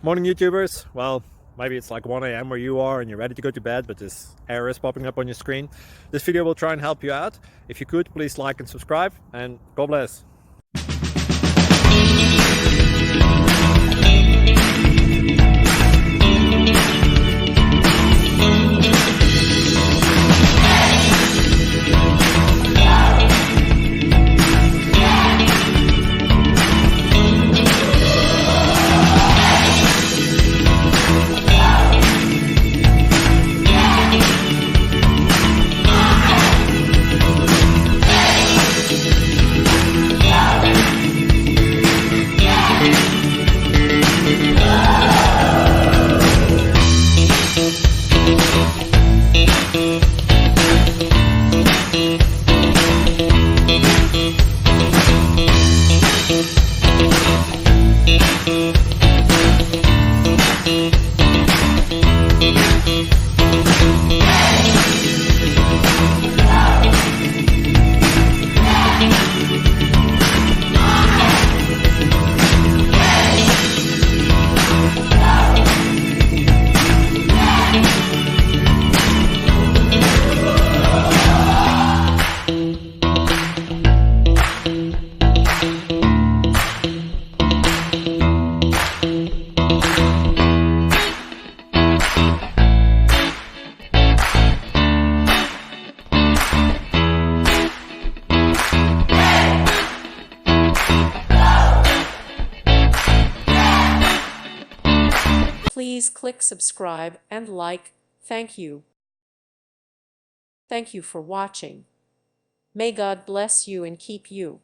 Morning YouTubers. Well, maybe it's like 1 a.m. where you are and you're ready to go to bed, but this error is popping up on your screen. This video will try and help you out. If you could, please like and subscribe, and God bless. Please click subscribe and like. Thank you. Thank you for watching. May God bless you and keep you.